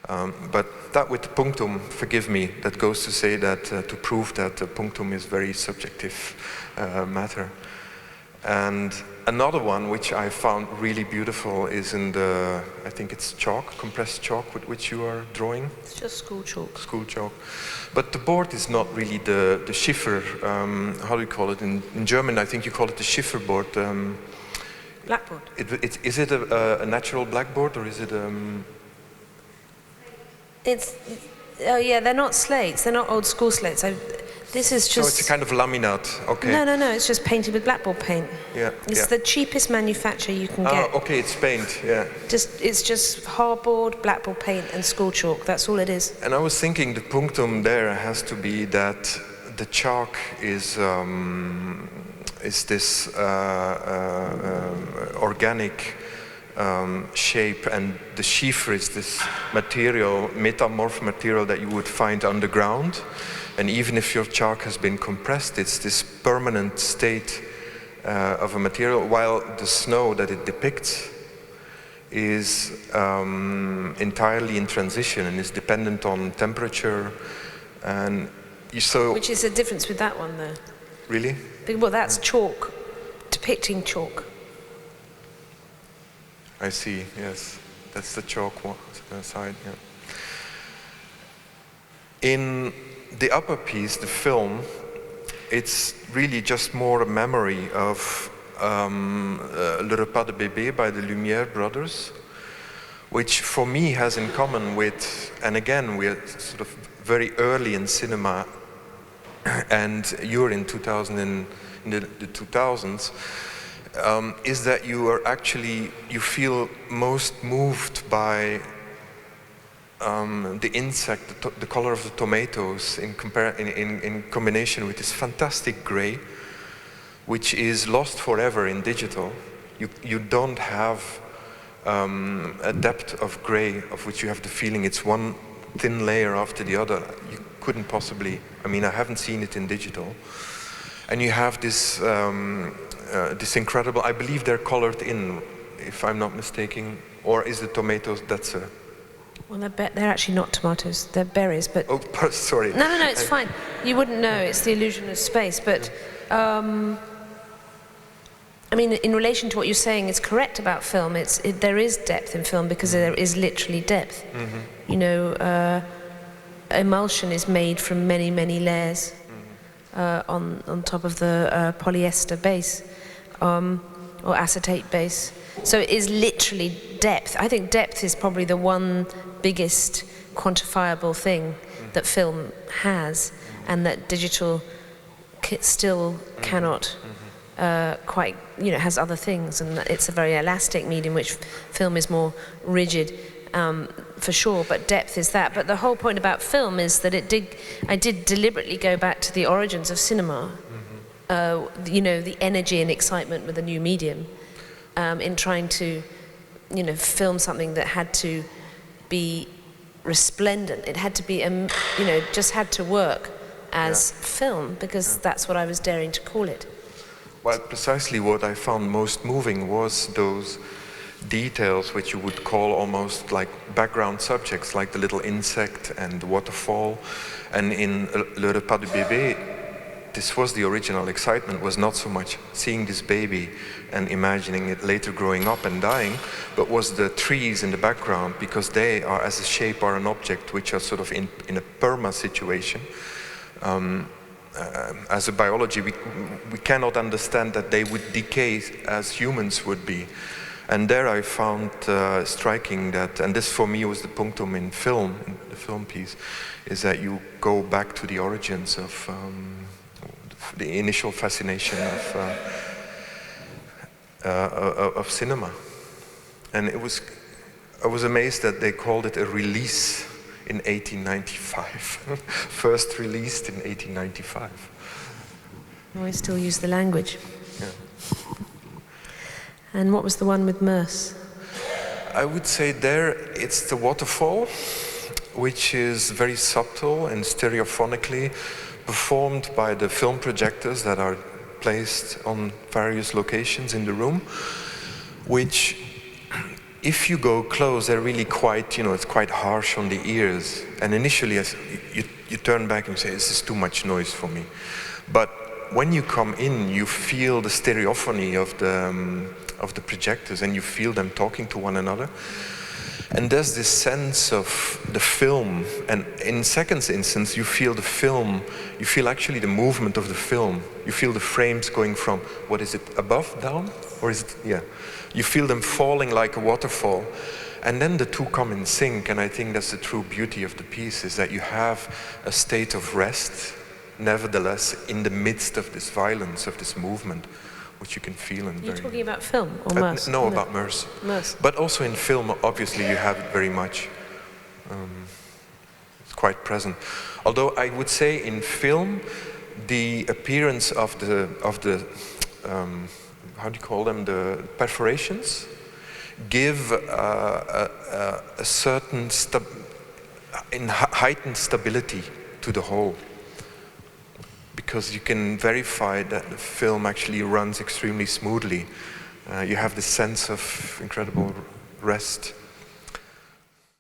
But that with the punctum, forgive me, that goes to say that, to prove that the punctum is very subjective matter. And another one which I found really beautiful is in the, I think it's chalk, compressed chalk with which you are drawing. It's just school chalk. School chalk. But the board is not really the Schiffer, how do you call it? In German, I think you call it the Schiffer board. Blackboard. Is it a natural blackboard, or is it... Oh yeah, they're not slates. They're not old school slates. This is just... So it's a kind of laminate, okay. No, it's just painted with blackboard paint. Yeah. It's the cheapest manufacture you can get. Oh, okay, it's paint, yeah. It's just hardboard, blackboard paint and school chalk. That's all it is. And I was thinking the punctum there has to be that the chalk is this organic shape, and the Schiefer is this material, metamorph material that you would find underground. And even if your chalk has been compressed, it's this permanent state of a material, while the snow that it depicts is entirely in transition and is dependent on temperature. And so... Which is a difference with that one, though. Really? Well, that's chalk, depicting chalk. I see, yes. That's the chalk side, yeah. In the upper piece, the film, it's really just more a memory of Le Repas de Bébé by the Lumière brothers, which for me has in common with, and again, we're sort of very early in cinema, and you're in the 2000s, is that you feel most moved by the insect, the color of the tomatoes in combination with this fantastic gray, which is lost forever in digital. You don't have a depth of gray of which you have the feeling it's one thin layer after the other. You couldn't possibly, I mean, I haven't seen it in digital. And you have this this incredible, I believe they're colored in, if I'm not mistaken, or is the tomatoes, that's a... Well, they're actually not tomatoes, they're berries, but... Oh, sorry. No, it's fine. You wouldn't know, it's the illusion of space, but... I mean, in relation to what you're saying, it's correct about film. There is depth in film because there is literally depth. Mm-hmm. You know, emulsion is made from many, many layers on top of the polyester base or acetate base. So it is literally depth. I think depth is probably the one biggest quantifiable thing that film has, and that digital still cannot quite, you know, has other things, and it's a very elastic medium, which film is more rigid, for sure, but depth is that. But the whole point about film is that I did deliberately go back to the origins of cinema, you know, the energy and excitement with a new medium, in trying to, you know, film something that had to be resplendent. It had to be, you know, just had to work as film, because that's what I was daring to call it. Well, precisely what I found most moving was those details which you would call almost like background subjects, like the little insect and the waterfall. And in Le Repas de Bébé, this was the original excitement, was not so much seeing this baby and imagining it later growing up and dying, but was the trees in the background, because they are, as a shape, are an object which are sort of in a perma situation. As a biology, we cannot understand that they would decay as humans would be. And there I found striking that, and this for me was the punctum in film, in the film piece, is that you go back to the origins of the initial fascination of cinema. And I was amazed that they called it a release in 1895, first released in 1895. We still use the language. Yeah. And what was the one with Merce? I would say there it's the waterfall, which is very subtle and stereophonically performed by the film projectors that are placed on various locations in the room, which if you go close, they're really quite, it's quite harsh on the ears. And initially, you turn back and say, this is too much noise for me. But when you come in, you feel the stereophony of the projectors, and you feel them talking to one another. And there's this sense of the film, and in second instance, you feel the film, you feel actually the movement of the film. You feel the frames going from, what is it, above, down? Or is it, yeah. You feel them falling like a waterfall. And then the two come in sync, and I think that's the true beauty of the piece, is that you have a state of rest, nevertheless, in the midst of this violence, of this movement, which you can feel in. Are you talking about film or Merce? No, about Merce. But also in film, obviously, you have it very much. It's quite present. Although I would say in film, the appearance of the how do you call them, the perforations, give a certain heightened stability to the whole. Because you can verify that the film actually runs extremely smoothly. You have this sense of incredible rest.